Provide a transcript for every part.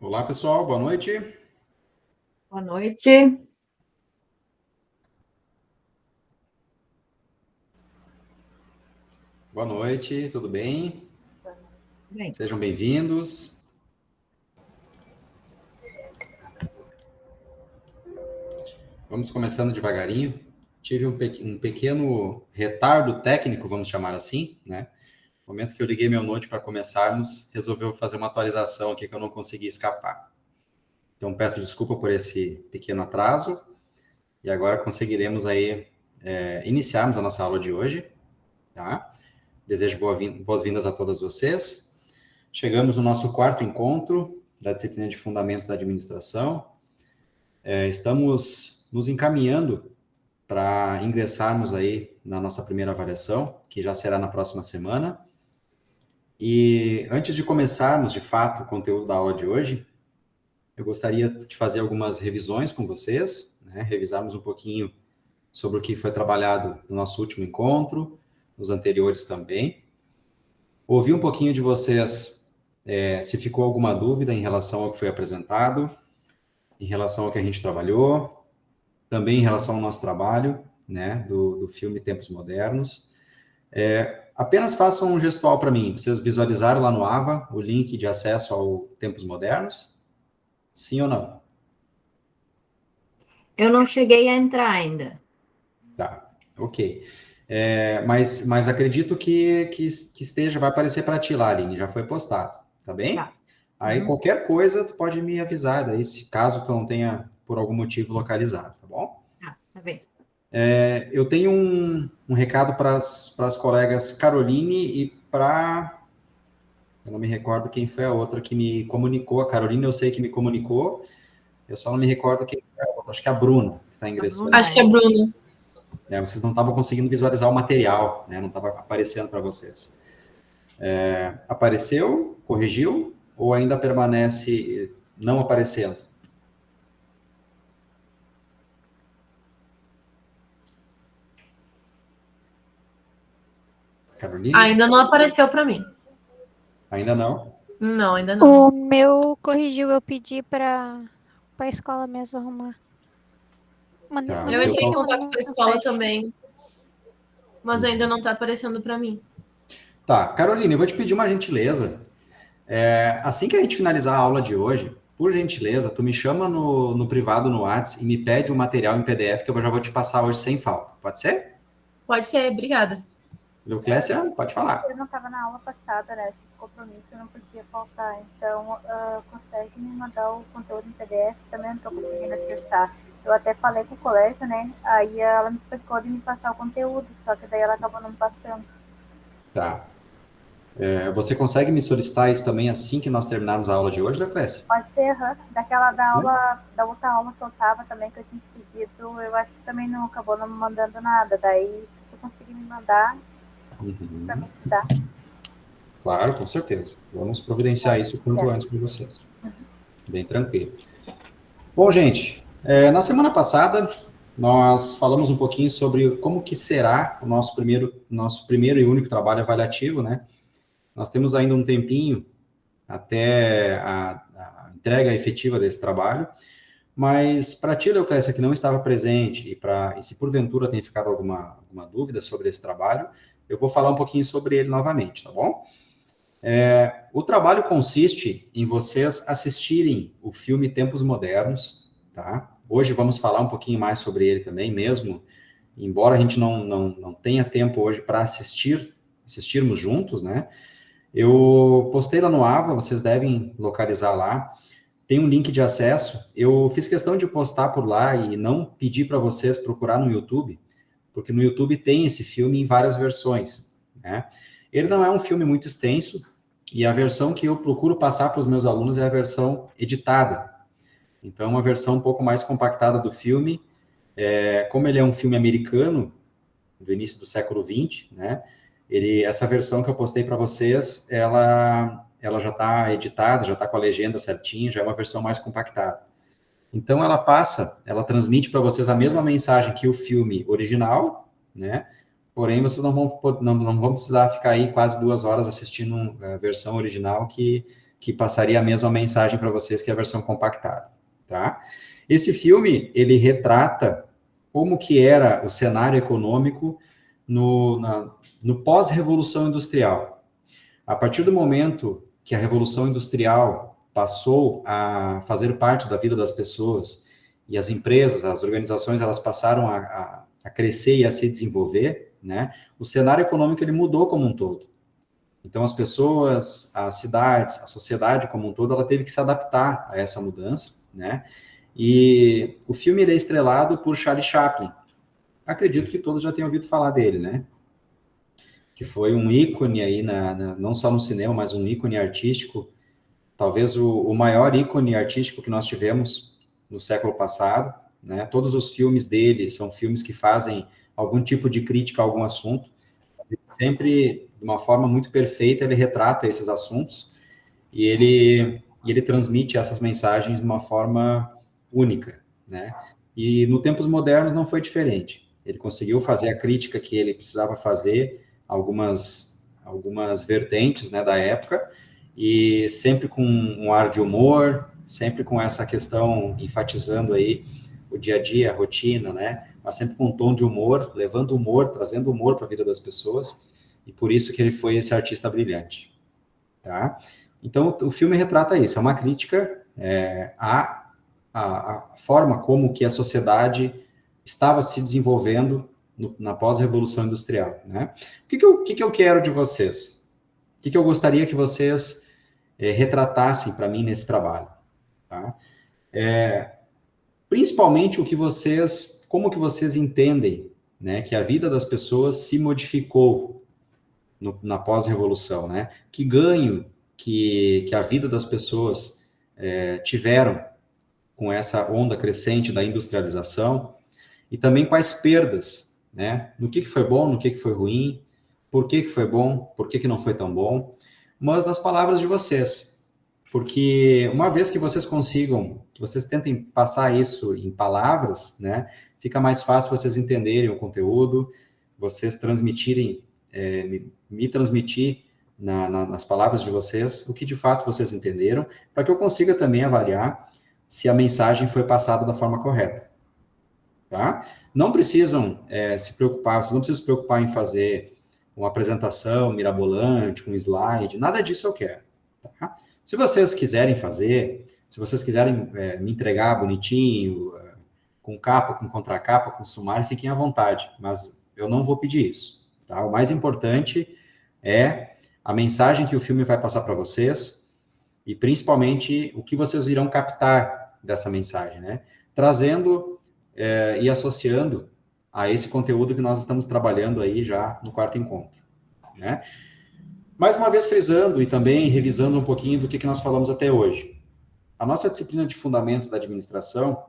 Olá, pessoal, boa noite. Boa noite. Boa noite, tudo bem? Bem, Sejam bem-vindos. Vamos começando devagarinho. Tive um pequeno retardo técnico, vamos chamar assim, né? No momento que eu liguei meu note para começarmos, resolveu fazer uma atualização aqui que eu não consegui escapar. Então, peço desculpa por esse pequeno atraso e agora conseguiremos aí iniciarmos a nossa aula de hoje, tá? Desejo boas-vindas a todas vocês. Chegamos no nosso quarto encontro da disciplina de Fundamentos da Administração. Estamos nos encaminhando para ingressarmos aí na nossa primeira avaliação, que já será na próxima semana. E antes de começarmos, de fato, o conteúdo da aula de hoje, eu gostaria de fazer algumas revisões com vocês, né? Revisarmos um pouquinho sobre o que foi trabalhado no nosso último encontro, nos anteriores também. Ouvir um pouquinho de vocês, se ficou alguma dúvida em relação ao que foi apresentado, em relação ao que a gente trabalhou, também em relação ao nosso trabalho, né, do filme Tempos Modernos. Apenas façam um gestual para mim. Vocês visualizaram lá no AVA o link de acesso ao Tempos Modernos? Sim ou não? eu não cheguei a entrar ainda. Tá, ok. Mas acredito que esteja, vai aparecer para ti lá, Aline, já foi postado, tá bem? Tá. Aí qualquer coisa, tu pode me avisar daí, caso tu não tenha, por algum motivo, localizado, tá bom? Tá bem. Eu tenho um recado para as colegas Caroline e para... Eu não me recordo quem foi a outra que me comunicou. A Caroline eu sei que me comunicou, eu só não me recordo quem foi a outra. Acho que é a Bruna que está ingressando. Acho que é a Bruna. Vocês não estavam conseguindo visualizar o material, né? Não estava aparecendo para vocês. Apareceu? Corrigiu? Ou ainda permanece não aparecendo? Caroline? Ainda não apareceu para mim. Ainda não? Não, ainda não. O meu corrigiu, eu pedi para a escola mesmo arrumar. Tá. Eu entrei em contato com a escola também, mas ainda não está aparecendo para mim. Tá, Caroline, eu vou te pedir uma gentileza. Assim que a gente finalizar a aula de hoje, por gentileza, tu me chama no privado no WhatsApp e me pede o material em PDF que eu já vou te passar hoje sem falta. Pode ser? Pode ser, obrigada. Luclécia, pode falar. Eu não estava na aula passada, né? Esse compromisso eu não podia faltar. Então, consegue me mandar o conteúdo em PDF? Também não estou conseguindo acessar. Eu até falei com o colégio, né? Aí ela me explicou de me passar o conteúdo, só que daí ela acabou não me passando. Tá. Você consegue me solicitar isso também assim que nós terminarmos a aula de hoje, Luclécia? Pode ser, da outra aula que eu estava também, que eu tinha pedido, eu acho que também não acabou não me mandando nada. Daí, se eu conseguir me mandar, para me estudar. Claro, com certeza. Vamos providenciar isso o quanto antes para vocês. Bem tranquilo. Bom, gente, na semana passada nós falamos um pouquinho sobre como que será o nosso primeiro e único trabalho avaliativo, né? Nós temos ainda um tempinho até a entrega efetiva desse trabalho, Mas para ti, Leoclésia, que não estava presente, e se porventura tem ficado alguma dúvida sobre esse trabalho, eu vou falar um pouquinho sobre ele novamente, tá bom? O trabalho consiste em vocês assistirem o filme Tempos Modernos, tá? Hoje vamos falar um pouquinho mais sobre ele também, mesmo, embora a gente não tenha tempo hoje para assistirmos juntos, né? Eu postei lá no AVA, vocês devem localizar lá. Tem um link de acesso. Eu fiz questão de postar por lá e não pedir para vocês procurar no YouTube, porque no YouTube tem esse filme em várias versões, né? Ele não é um filme muito extenso, e a versão que eu procuro passar para os meus alunos é a versão editada. Então, uma versão um pouco mais compactada do filme. Como ele é um filme americano, do início do século XX, né? Essa versão que eu postei para vocês, ela já está editada, já está com a legenda certinha, já é uma versão mais compactada. Então, ela transmite para vocês a mesma mensagem que o filme original, né? Porém, vocês não vão precisar ficar aí quase 2 horas assistindo a versão original que passaria a mesma mensagem para vocês que a versão compactada, tá? Esse filme, ele retrata como que era o cenário econômico no pós-revolução industrial. A partir do momento que a revolução industrial passou a fazer parte da vida das pessoas e as empresas, as organizações, elas passaram a crescer e a se desenvolver, né? O cenário econômico ele mudou como um todo. Então, as pessoas, as cidades, a sociedade como um todo, ela teve que se adaptar a essa mudança, né? E o filme ele é estrelado por Charlie Chaplin. Acredito que todos já tenham ouvido falar dele, né? Que foi um ícone aí, não só no cinema, mas um ícone artístico, talvez o maior ícone artístico que nós tivemos no século passado, né? Todos os filmes dele são filmes que fazem algum tipo de crítica a algum assunto, sempre de uma forma muito perfeita ele retrata esses assuntos e ele transmite essas mensagens de uma forma única, né? E no Tempos Modernos não foi diferente. Ele conseguiu fazer a crítica que ele precisava fazer, algumas vertentes, né, da época, e sempre com um ar de humor, sempre com essa questão enfatizando aí o dia a dia, a rotina, né? Mas sempre com um tom de humor, levando humor, trazendo humor para a vida das pessoas, e por isso que ele foi esse artista brilhante, tá? Então, o filme retrata isso, é uma crítica à forma como que a sociedade estava se desenvolvendo na pós-revolução industrial, né? O que eu quero de vocês? O que eu gostaria que vocês retratassem para mim nesse trabalho, tá? Principalmente como que vocês entendem, né, que a vida das pessoas se modificou na pós-revolução, né? Que ganho que a vida das pessoas tiveram com essa onda crescente da industrialização e também quais perdas, né? No que foi bom, no que foi ruim, por que foi bom, por que não foi tão bom, mas nas palavras de vocês. Porque uma vez que vocês que vocês tentem passar isso em palavras, né, fica mais fácil vocês entenderem o conteúdo, vocês transmitirem, me transmitir nas palavras de vocês o que de fato vocês entenderam, para que eu consiga também avaliar se a mensagem foi passada da forma correta, tá? Não precisam se preocupar, vocês não precisam se preocupar em fazer uma apresentação mirabolante, um slide, nada disso eu quero, tá? Se vocês quiserem fazer, se vocês quiserem me entregar bonitinho, com capa, com contracapa, com sumário, fiquem à vontade, mas eu não vou pedir isso, tá? O mais importante é a mensagem que o filme vai passar para vocês e principalmente o que vocês irão captar dessa mensagem, né? Trazendo e associando a esse conteúdo que nós estamos trabalhando aí já no quarto encontro, né? Mais uma vez frisando e também revisando um pouquinho do que nós falamos até hoje. A nossa disciplina de fundamentos da administração,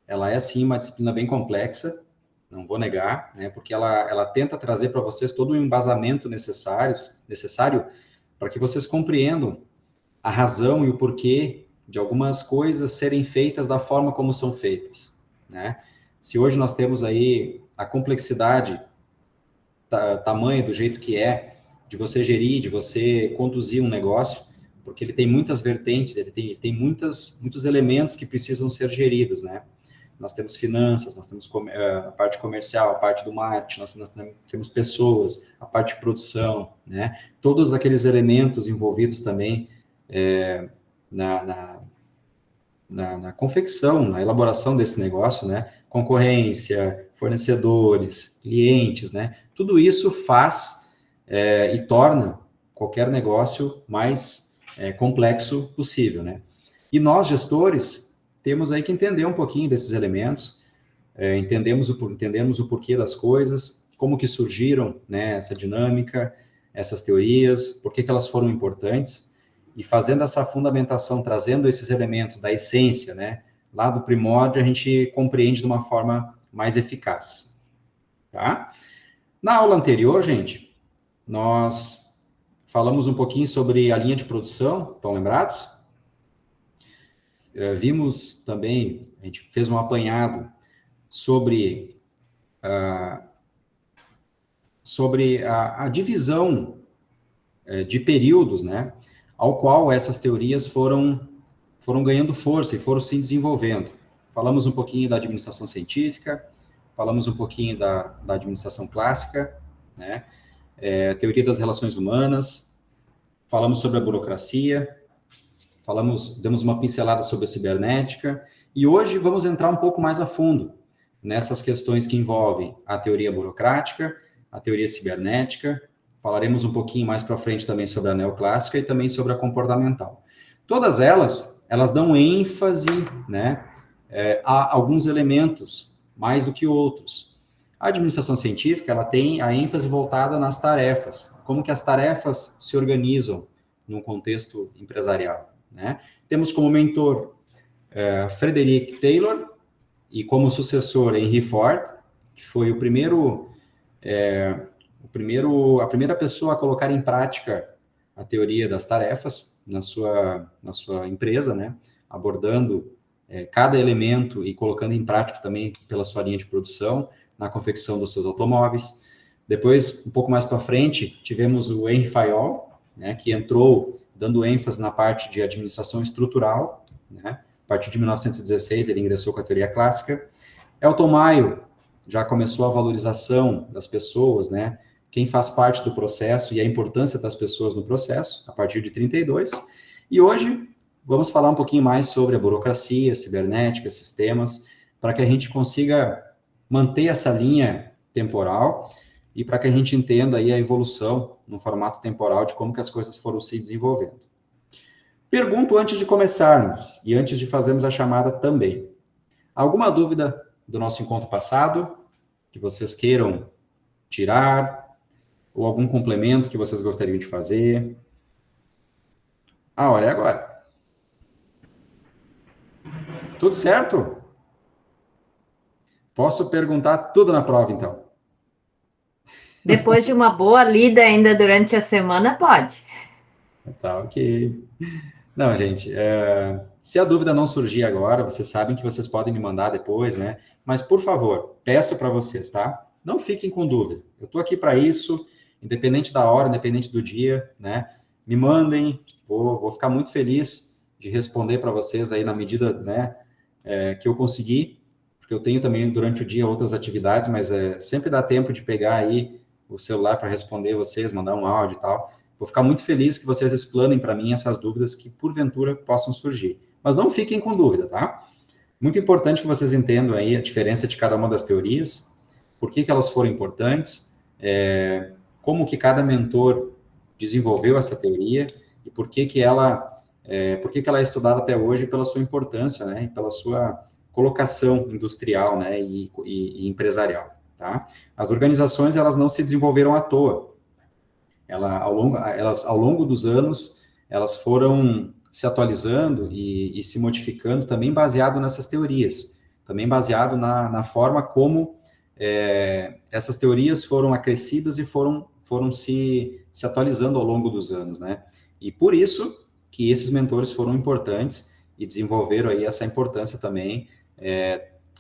ela é sim uma disciplina bem complexa, não vou negar, né, porque ela tenta trazer para vocês todo o embasamento necessário para que vocês compreendam a razão e o porquê de algumas coisas serem feitas da forma como são feitas, né? Se hoje nós temos aí a complexidade tamanha do jeito que é, de você gerir, de você conduzir um negócio, porque ele tem muitas vertentes, ele tem muitos elementos que precisam ser geridos, né? Nós temos finanças, nós temos a parte comercial, a parte do marketing, nós temos pessoas, a parte de produção, né? Todos aqueles elementos envolvidos também na confecção, na elaboração desse negócio, né? Concorrência, fornecedores, clientes, né? Tudo isso faz e torna qualquer negócio mais complexo possível, né? E nós, gestores, temos aí que entender um pouquinho desses elementos, entendemos o porquê das coisas, como que surgiram, né, essa dinâmica, essas teorias, por que elas foram importantes, e fazendo essa fundamentação, trazendo esses elementos da essência, né, lá do primórdio, a gente compreende de uma forma mais eficaz, tá? Na aula anterior, gente, nós falamos um pouquinho sobre a linha de produção, estão lembrados? Vimos também, a gente fez um apanhado sobre a divisão de períodos, né, ao qual essas teorias foram ganhando força e foram se desenvolvendo. Falamos um pouquinho da administração científica, falamos um pouquinho da administração clássica, né, a teoria das relações humanas, falamos sobre a burocracia, demos uma pincelada sobre a cibernética, e hoje vamos entrar um pouco mais a fundo nessas questões que envolvem a teoria burocrática, a teoria cibernética, falaremos um pouquinho mais para frente também sobre a neoclássica e também sobre a comportamental. Todas elas dão ênfase, né, a alguns elementos, mais do que outros. A administração científica, ela tem a ênfase voltada nas tarefas, como que as tarefas se organizam num contexto empresarial, né? Temos como mentor Frederick Taylor e como sucessor Henry Ford, que foi a primeira pessoa a colocar em prática a teoria das tarefas na sua empresa, né? Abordando cada elemento e colocando em prática também pela sua linha de produção, na confecção dos seus automóveis. Depois, um pouco mais para frente, tivemos o Henry Fayol, né, que entrou dando ênfase na parte de administração estrutural, né? A partir de 1916, ele ingressou com a teoria clássica. Elton Mayo já começou a valorização das pessoas, né? Quem faz parte do processo e a importância das pessoas no processo, a partir de 32. E hoje, vamos falar um pouquinho mais sobre a burocracia, cibernética, sistemas, para que a gente consiga manter essa linha temporal e para que a gente entenda aí a evolução no formato temporal de como que as coisas foram se desenvolvendo. Pergunto antes de começarmos e antes de fazermos a chamada também. Alguma dúvida do nosso encontro passado que vocês queiram tirar ou algum complemento que vocês gostariam de fazer? A hora é agora. Tudo certo? Posso perguntar tudo na prova, então. Depois de uma boa lida ainda durante a semana, pode. Tá, ok. Não, gente, se a dúvida não surgir agora, vocês sabem que vocês podem me mandar depois, né? Mas, por favor, peço para vocês, tá? Não fiquem com dúvida. Eu estou aqui para isso, independente da hora, independente do dia, né? Me mandem, vou ficar muito feliz de responder para vocês aí na medida, né, que eu conseguir, porque eu tenho também durante o dia outras atividades, mas sempre dá tempo de pegar aí o celular para responder vocês, mandar um áudio e tal. Vou ficar muito feliz que vocês explanem para mim essas dúvidas que, porventura, possam surgir. Mas não fiquem com dúvida, tá? Muito importante que vocês entendam aí a diferença de cada uma das teorias, por que elas foram importantes, como que cada mentor desenvolveu essa teoria e por que ela é estudada até hoje pela sua importância, né? E pela sua colocação industrial, né? E empresarial, tá? As organizações, elas não se desenvolveram à toa. Elas, ao longo dos anos, elas foram se atualizando e se modificando também baseado nessas teorias, também baseado na forma como essas teorias foram acrescidas e foram se atualizando ao longo dos anos, né? E por isso que esses mentores foram importantes e desenvolveram aí essa importância também,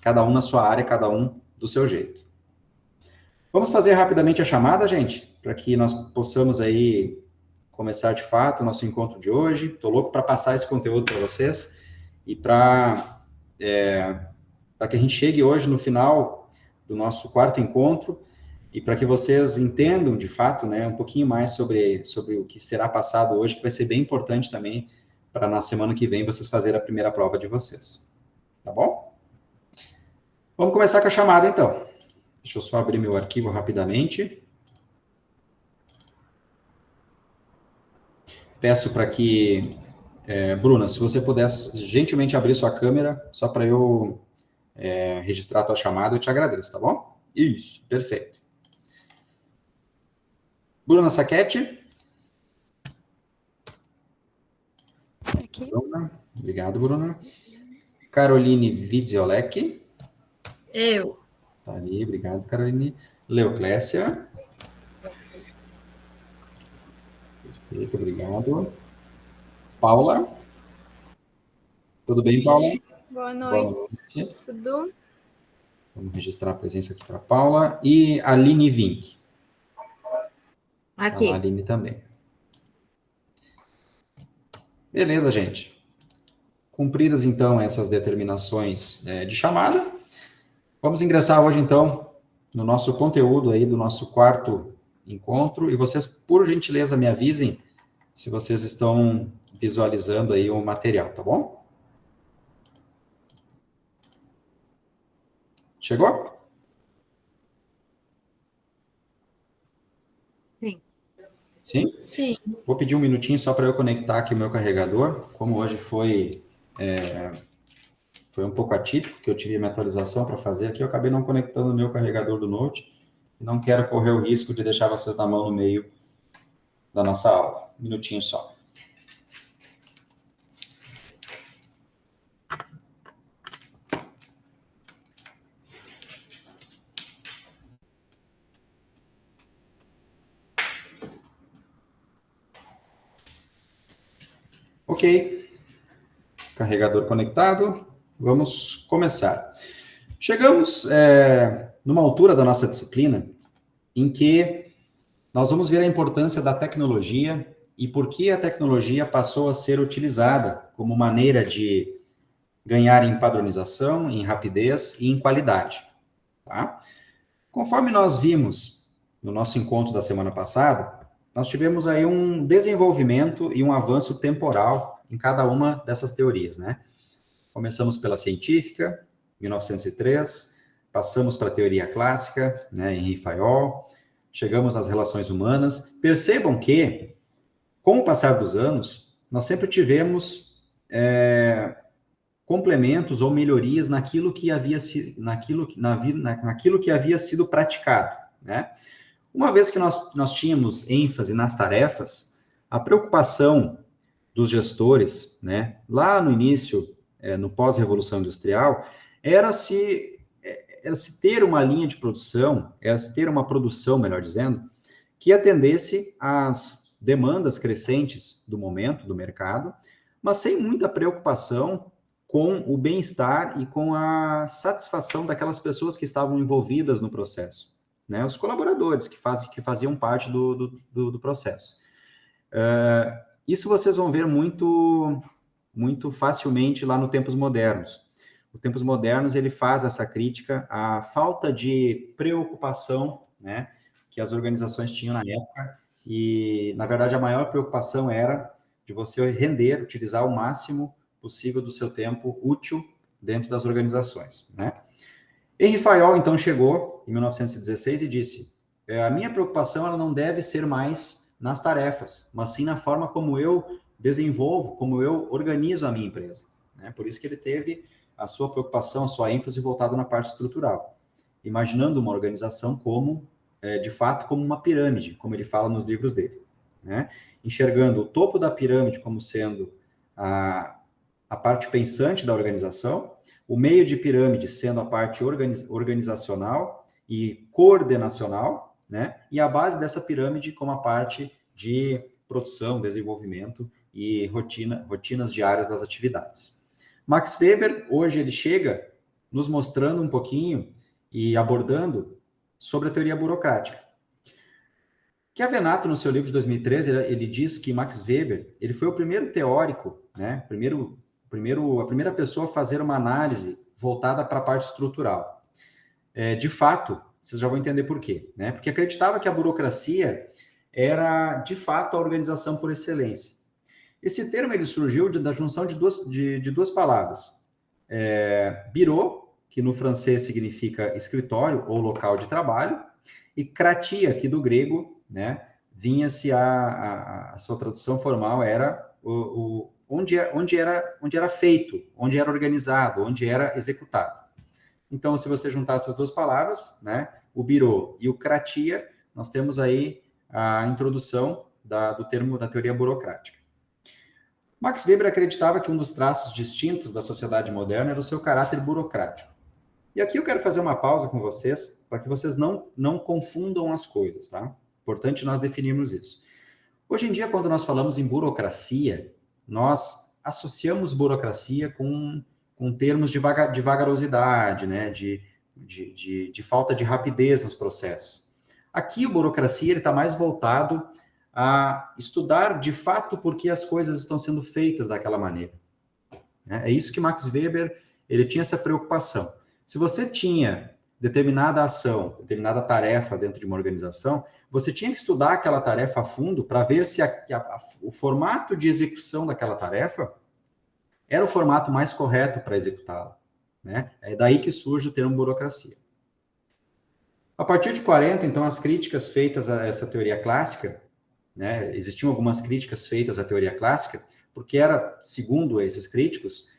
cada um na sua área, cada um do seu jeito. Vamos fazer rapidamente a chamada, gente, para que nós possamos aí começar de fato o nosso encontro de hoje. Estou louco para passar esse conteúdo para vocês e para que a gente chegue hoje no final do nosso quarto encontro e para que vocês entendam de fato, né, um pouquinho mais sobre o que será passado hoje, que vai ser bem importante também para na semana que vem vocês fazerem a primeira prova de vocês. Tá bom? Vamos começar com a chamada, então. Deixa eu só abrir meu arquivo rapidamente. Peço para que, Bruna, se você pudesse gentilmente abrir sua câmera, só para eu registrar a tua chamada, eu te agradeço, tá bom? Isso, perfeito. Bruna Saquete. Aqui. Bruna. Obrigado, Bruna. Caroline Vidziolek. Eu. Tá ali, obrigado, Caroline. Leoclécia. Perfeito, obrigado. Paula. Tudo bem, Paula? Boa Boa noite. noite. Tudo? Vamos registrar a presença aqui para Paula. E a Aline Vink. Aqui. A Aline também. Beleza, gente. Cumpridas, então, essas determinações de chamada, vamos ingressar hoje, então, no nosso conteúdo aí do nosso quarto encontro. E vocês, por gentileza, me avisem se vocês estão visualizando aí o material, tá bom? Chegou? Sim. Sim? Sim. Vou pedir um minutinho só para eu conectar aqui o meu carregador. Como hoje foi um pouco atípico, que eu tive minha atualização para fazer aqui, eu acabei não conectando o meu carregador do Note. Não quero correr o risco de deixar vocês na mão no meio da nossa aula. Um minutinho só. Ok. Carregador conectado. Vamos começar. Chegamos numa altura da nossa disciplina em que nós vamos ver a importância da tecnologia e por que a tecnologia passou a ser utilizada como maneira de ganhar em padronização, em rapidez e em qualidade. Tá? Conforme nós vimos no nosso encontro da semana passada, nós tivemos aí um desenvolvimento e um avanço temporal em cada uma dessas teorias, né? Começamos pela científica, 1903, passamos para a teoria clássica, né, Henri Fayol, chegamos às relações humanas. Percebam que, com o passar dos anos, nós sempre tivemos complementos ou melhorias naquilo que havia sido praticado, né? Uma vez que nós tínhamos ênfase nas tarefas, a preocupação dos gestores, né, lá no início, no pós-revolução industrial, era se ter uma linha de produção, era se ter uma produção, melhor dizendo, que atendesse às demandas crescentes do momento, do mercado, mas sem muita preocupação com o bem-estar e com a satisfação daquelas pessoas que estavam envolvidas no processo, né? Os colaboradores que faziam parte do processo. Isso vocês vão ver muito facilmente lá no Tempos Modernos. O Tempos Modernos, ele faz essa crítica à falta de preocupação, né, que as organizações tinham na época, e, na verdade, a maior preocupação era de você render, utilizar o máximo possível do seu tempo útil dentro das organizações, né? Henri Fayol, então, chegou em 1916 e disse: a minha preocupação ela não deve ser mais nas tarefas, mas sim na forma como eu desenvolvo, como eu organizo a minha empresa, né? Por isso que ele teve a sua preocupação, a sua ênfase voltada na parte estrutural, imaginando uma organização como, de fato, como uma pirâmide, como ele fala nos livros dele, né? Enxergando o topo da pirâmide como sendo a parte pensante da organização, o meio de pirâmide sendo a parte organizacional e coordenacional, né? E a base dessa pirâmide como a parte de produção, desenvolvimento e rotinas diárias das atividades. Max Weber, hoje ele chega nos mostrando um pouquinho e abordando sobre a teoria burocrática. que Avenato, no seu livro de 2013, ele diz que Max Weber, ele foi o primeiro teórico, né, a primeira pessoa a fazer uma análise voltada para a parte estrutural. De fato, vocês já vão entender por quê, né? Porque acreditava que a burocracia era, de fato, a organização por excelência. Esse termo ele surgiu da junção de duas palavras. Bureau, que no francês significa escritório ou local de trabalho, e kratia, que do grego, né, vinha-se a sua tradução formal era onde era feito, onde era organizado, onde era executado. Então, se você juntar essas duas palavras, né, o bureau e o kratia, nós temos aí a introdução do termo da teoria burocrática. Max Weber acreditava que um dos traços distintos da sociedade moderna era o seu caráter burocrático. E aqui eu quero fazer uma pausa com vocês, para que vocês não confundam as coisas, tá? Importante nós definirmos isso. Hoje em dia, quando nós falamos em burocracia, nós associamos burocracia com termos de vagarosidade, né? de falta de rapidez nos processos. Aqui, a burocracia está mais voltado a estudar, de fato, por que as coisas estão sendo feitas daquela maneira. É isso que Max Weber ele tinha essa preocupação. Se você tinha determinada ação, determinada tarefa dentro de uma organização, você tinha que estudar aquela tarefa a fundo para ver se o formato de execução daquela tarefa era o formato mais correto para executá-la, né? É daí que surge o termo burocracia. A partir de 40, então, as críticas feitas a essa teoria clássica, né, existiam algumas críticas feitas à teoria clássica, porque era, segundo esses críticos,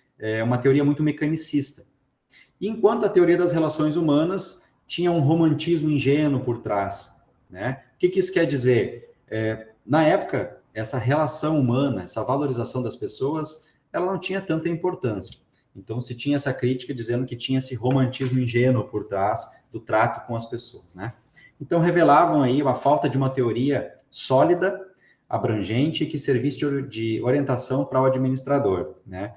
uma teoria muito mecanicista. E enquanto a teoria das relações humanas tinha um romantismo ingênuo por trás, né? O que isso quer dizer? Na época, essa relação humana, essa valorização das pessoas, ela não tinha tanta importância. Então, se tinha essa crítica dizendo que tinha esse romantismo ingênuo por trás do trato com as pessoas, né? Então, revelavam aí uma falta de uma teoria sólida, abrangente, que servisse de orientação para o administrador, né?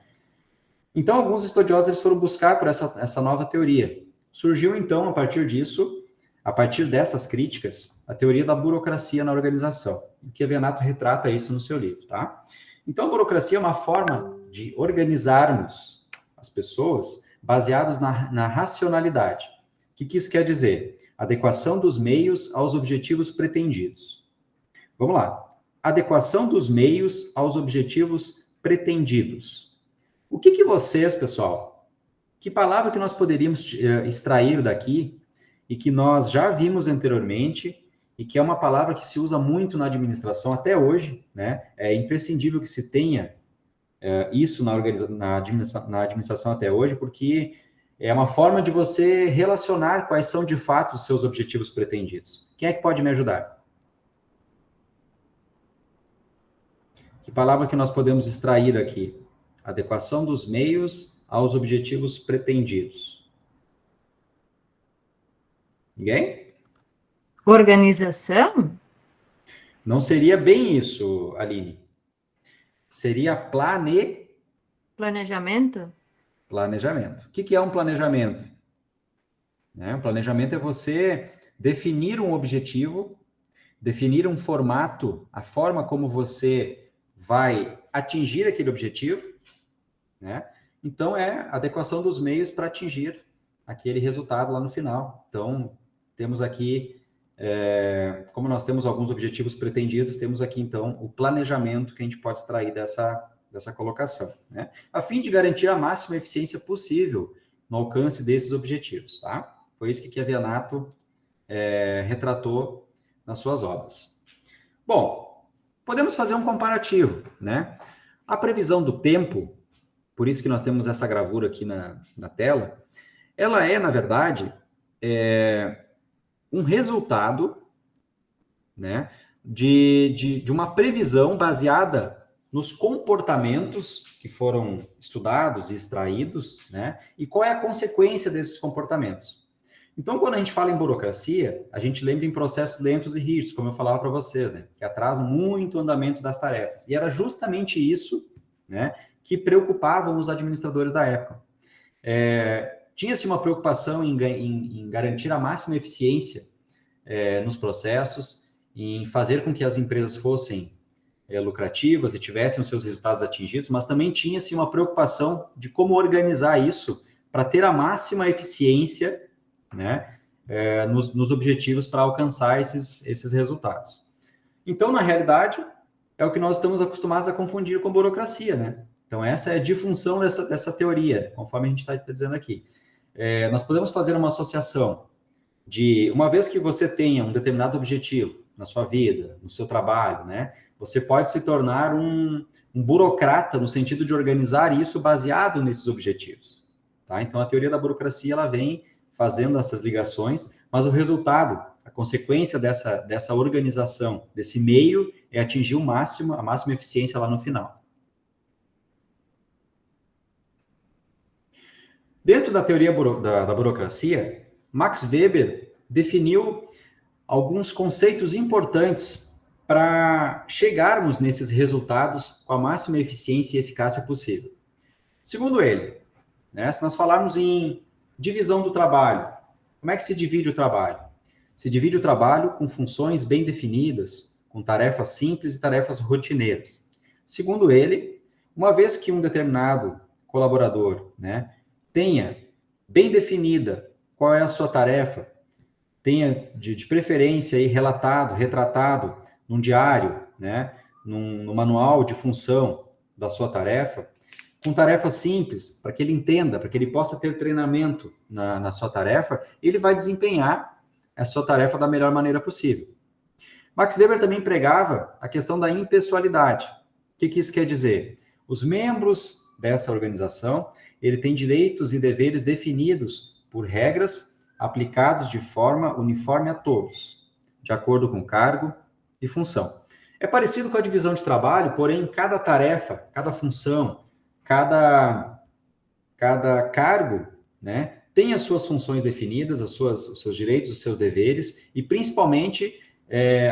Então, alguns estudiosos foram buscar por essa nova teoria. Surgiu, então, a partir dessas críticas, a teoria da burocracia na organização, que Avenato retrata isso no seu livro, tá? Então, a burocracia é uma forma de organizarmos as pessoas baseados na racionalidade. O que isso quer dizer? Adequação dos meios aos objetivos pretendidos. Vamos lá. Adequação dos meios aos objetivos pretendidos. O que vocês, pessoal, que palavra que nós poderíamos extrair daqui e que nós já vimos anteriormente e que é uma palavra que se usa muito na administração até hoje, né? É imprescindível que se tenha isso na administração até hoje, porque é uma forma de você relacionar quais são de fato os seus objetivos pretendidos. Quem é que pode me ajudar? Que palavra que nós podemos extrair aqui? Adequação dos meios aos objetivos pretendidos. Ninguém? Organização? Não seria bem isso, Aline. Seria Planejamento? Planejamento. O que é um planejamento? Um planejamento é você definir um objetivo, definir um formato, a forma como você vai atingir aquele objetivo, né? Então, é adequação dos meios para atingir aquele resultado lá no final. Então, temos aqui, como nós temos alguns objetivos pretendidos, temos aqui, então, o planejamento que a gente pode extrair dessa colocação, né? A fim de garantir a máxima eficiência possível no alcance desses objetivos, tá? Foi isso que Avenato retratou nas suas obras. Bom, podemos fazer um comparativo, né? A previsão do tempo, por isso que nós temos essa gravura aqui na tela, ela é, na verdade, um resultado, né, de uma previsão baseada nos comportamentos que foram estudados e extraídos, né, e qual é a consequência desses comportamentos. Então, quando a gente fala em burocracia, a gente lembra em processos lentos e rígidos, como eu falava para vocês, né, que atrasam muito o andamento das tarefas. E era justamente isso, né, que preocupavam os administradores da época. Tinha-se uma preocupação em garantir a máxima eficiência nos processos em fazer com que as empresas fossem lucrativas e tivessem os seus resultados atingidos, mas também tinha-se uma preocupação de como organizar isso para ter a máxima eficiência, né, nos objetivos para alcançar esses resultados. Então, na realidade, é o que nós estamos acostumados a confundir com burocracia, né? Então, essa é a disfunção dessa teoria, conforme a gente está dizendo aqui. Nós podemos fazer uma associação de, uma vez que você tenha um determinado objetivo na sua vida, no seu trabalho, né? Você pode se tornar um burocrata no sentido de organizar isso baseado nesses objetivos, tá? Então, a teoria da burocracia, ela vem fazendo essas ligações, mas o resultado, a consequência dessa organização, desse meio, é atingir a máxima eficiência lá no final. Dentro da teoria da burocracia, Max Weber definiu alguns conceitos importantes para chegarmos nesses resultados com a máxima eficiência e eficácia possível. Segundo ele, né, se nós falarmos em divisão do trabalho, como é que se divide o trabalho? Se divide o trabalho com funções bem definidas, com tarefas simples e tarefas rotineiras. Segundo ele, uma vez que um determinado colaborador, né, tenha bem definida qual é a sua tarefa, tenha de preferência aí retratado num diário, né, no manual de função da sua tarefa, com tarefas simples, para que ele entenda, para que ele possa ter treinamento na sua tarefa, ele vai desempenhar a sua tarefa da melhor maneira possível. Max Weber também pregava a questão da impessoalidade. O que isso quer dizer? Os membros dessa organização, ele tem direitos e deveres definidos por regras aplicados de forma uniforme a todos, de acordo com cargo e função. É parecido com a divisão de trabalho, porém, cada tarefa, cada função, cada cargo, né, tem as suas funções definidas, os seus direitos, os seus deveres, e principalmente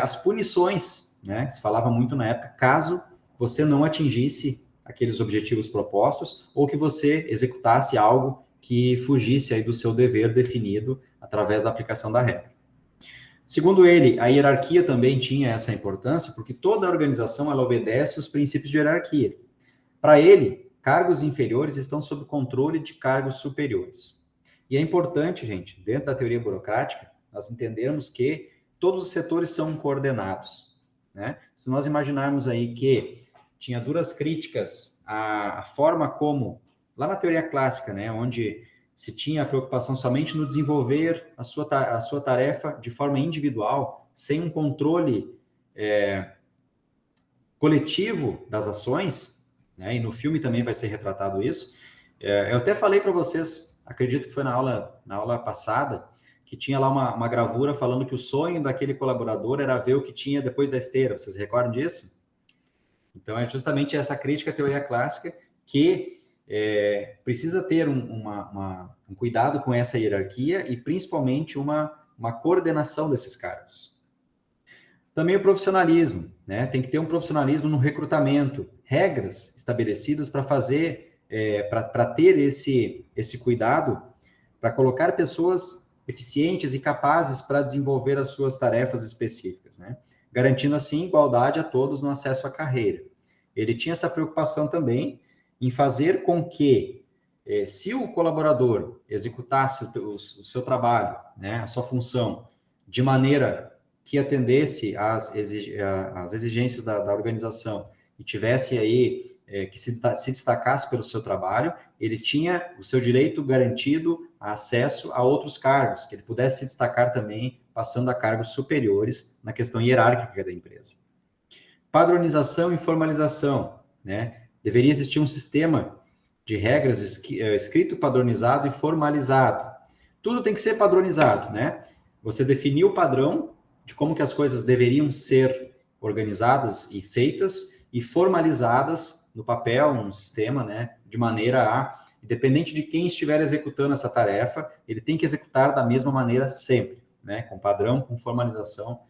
as punições, né, que se falava muito na época, caso você não atingisse aqueles objetivos propostos, ou que você executasse algo que fugisse aí do seu dever definido através da aplicação da regra. Segundo ele, a hierarquia também tinha essa importância, porque toda organização ela obedece os princípios de hierarquia. Para ele, cargos inferiores estão sob controle de cargos superiores. E é importante, gente, dentro da teoria burocrática, nós entendermos que todos os setores são coordenados, né? Se nós imaginarmos aí que tinha duras críticas à forma como, lá na teoria clássica, né, onde se tinha a preocupação somente no desenvolver a sua tarefa de forma individual, sem um controle coletivo das ações, né, e no filme também vai ser retratado isso. Eu até falei para vocês, acredito que foi na aula passada, que tinha lá uma gravura falando que o sonho daquele colaborador era ver o que tinha depois da esteira. Vocês recordam disso? Então, é justamente essa crítica à teoria clássica que precisa ter um cuidado com essa hierarquia e, principalmente, uma coordenação desses cargos. Também o profissionalismo, né? Tem que ter um profissionalismo no recrutamento, regras estabelecidas para fazer, para ter esse cuidado, para colocar pessoas eficientes e capazes para desenvolver as suas tarefas específicas, né? Garantindo, assim, igualdade a todos no acesso à carreira. Ele tinha essa preocupação também em fazer com que, se o colaborador executasse o seu trabalho, né, a sua função, de maneira que atendesse às exigências da organização e tivesse aí, que se destacasse pelo seu trabalho, ele tinha o seu direito garantido a acesso a outros cargos, que ele pudesse se destacar também passando a cargos superiores na questão hierárquica da empresa. Padronização e formalização, né? Deveria existir um sistema de regras escrito, padronizado e formalizado. Tudo tem que ser padronizado, né? Você definiu o padrão de como que as coisas deveriam ser organizadas e feitas e formalizadas no papel, num sistema, né? De maneira a, independente de quem estiver executando essa tarefa, ele tem que executar da mesma maneira sempre, né? Com padrão, com formalização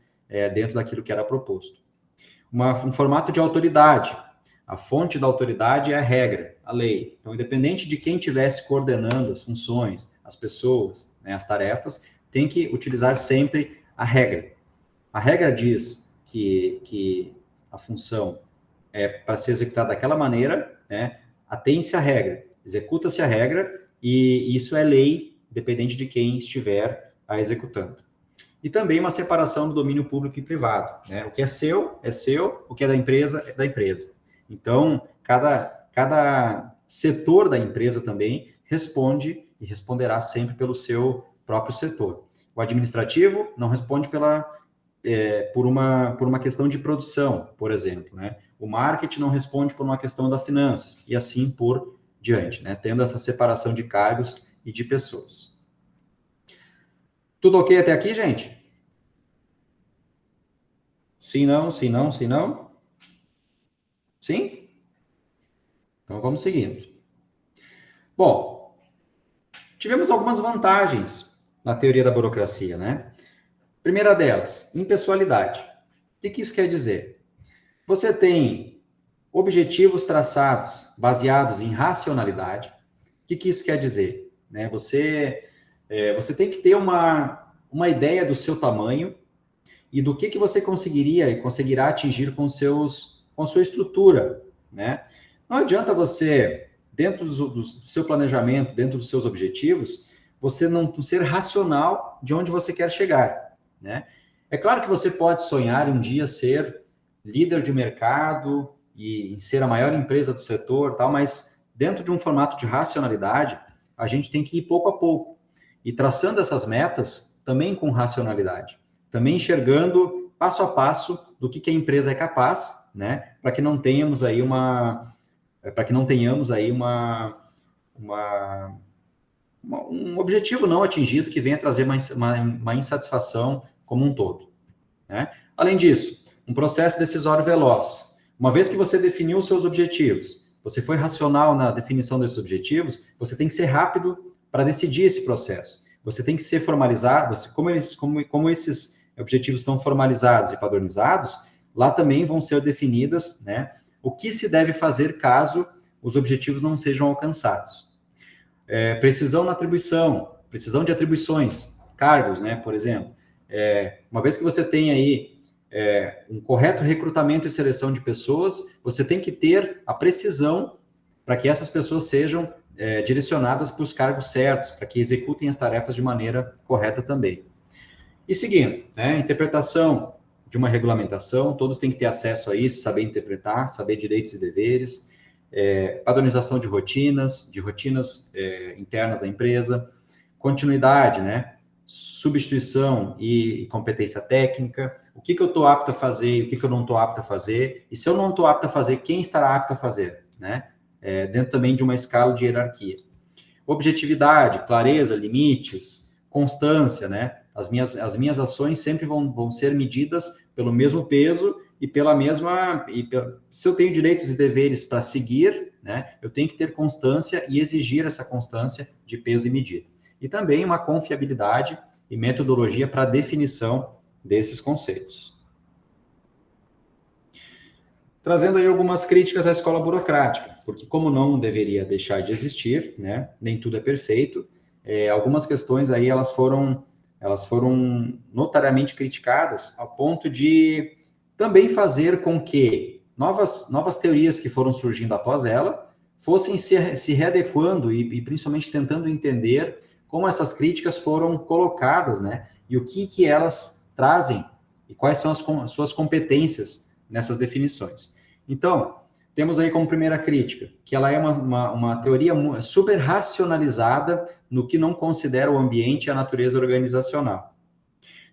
dentro daquilo que era proposto. Um formato de autoridade. A fonte da autoridade é a regra, a lei. Então, independente de quem estivesse coordenando as funções, as pessoas, né, as tarefas, tem que utilizar sempre a regra. a regra diz que a função é para ser executada daquela maneira, né? Atende-se à regra, executa-se a regra, e isso é lei, dependente de quem estiver a executando. E também uma separação do domínio público e privado, né? O que é seu, o que é da empresa, é da empresa. Então, cada setor da empresa também responde e responderá sempre pelo seu próprio setor. O administrativo não responde por uma questão de produção, por exemplo, né? O marketing não responde por uma questão das finanças, e assim por diante, né? Tendo essa separação de cargos e de pessoas. Tudo ok até aqui, gente? Sim, não, sim, não, sim, não? Sim? Então vamos seguindo. Bom, tivemos algumas vantagens na teoria da burocracia, né? Primeira delas, impessoalidade. O que isso quer dizer? Você tem objetivos traçados baseados em racionalidade. O que isso quer dizer? Né? Você tem que ter uma ideia do seu tamanho e do que você conseguiria e conseguirá atingir com a sua estrutura, né? Não adianta você, dentro do seu planejamento, dentro dos seus objetivos, você não ser racional de onde você quer chegar, né? É claro que você pode sonhar em um dia ser líder de mercado e ser a maior empresa do setor, tal, mas dentro de um formato de racionalidade, a gente tem que ir pouco a pouco e traçando essas metas também com racionalidade, também enxergando passo a passo do que a empresa é capaz, né? Para que não tenhamos aí um objetivo não atingido que venha trazer uma insatisfação como um todo, né? Além disso, um processo decisório veloz. Uma vez que você definiu os seus objetivos, você foi racional na definição desses objetivos, você tem que ser rápido para decidir esse processo. Você tem que ser formalizado, como esses objetivos estão formalizados e padronizados, lá também vão ser definidas, né, o que se deve fazer caso os objetivos não sejam alcançados. Precisão na atribuição, precisão de atribuições, cargos, né, por exemplo. Uma vez que você tem aí um correto recrutamento e seleção de pessoas, você tem que ter a precisão para que essas pessoas sejam direcionadas para os cargos certos, para que executem as tarefas de maneira correta também. E seguindo, né, interpretação de uma regulamentação, todos têm que ter acesso a isso, saber interpretar, saber direitos e deveres, padronização de rotinas internas da empresa, continuidade, né, substituição e competência técnica, o que eu estou apto a fazer e o que eu não estou apto a fazer, e se eu não estou apto a fazer, quem estará apto a fazer, né? Dentro também de uma escala de hierarquia. Objetividade, clareza, limites, constância, né? As minhas ações sempre vão ser medidas pelo mesmo peso e pela mesma... se eu tenho direitos e deveres para seguir, né, eu tenho que ter constância e exigir essa constância de peso e medida. E também uma confiabilidade e metodologia para a definição desses conceitos. Trazendo aí algumas críticas à escola burocrática, porque como não deveria deixar de existir, né, nem tudo é perfeito, algumas questões aí elas foram notariamente criticadas ao ponto de também fazer com que novas teorias que foram surgindo após ela fossem se readequando e principalmente tentando entender como essas críticas foram colocadas, né, e o que elas trazem e quais são as suas competências nessas definições. Então, temos aí como primeira crítica, que ela é uma teoria super racionalizada no que não considera o ambiente e a natureza organizacional.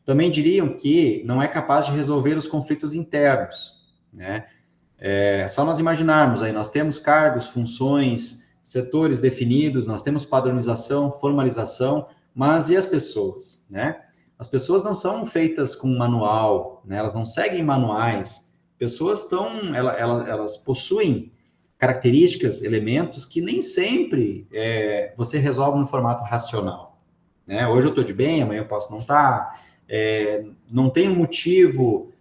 Também diriam que não é capaz de resolver os conflitos internos, né? Só nós imaginarmos aí, nós temos cargos, funções, setores definidos, nós temos padronização, formalização, mas e as pessoas, né? As pessoas não são feitas com manual, né? Elas não seguem manuais. Pessoas elas possuem características, elementos que nem sempre você resolve no formato racional, né? Hoje eu estou de bem, amanhã eu posso não estar. Não tem um motivo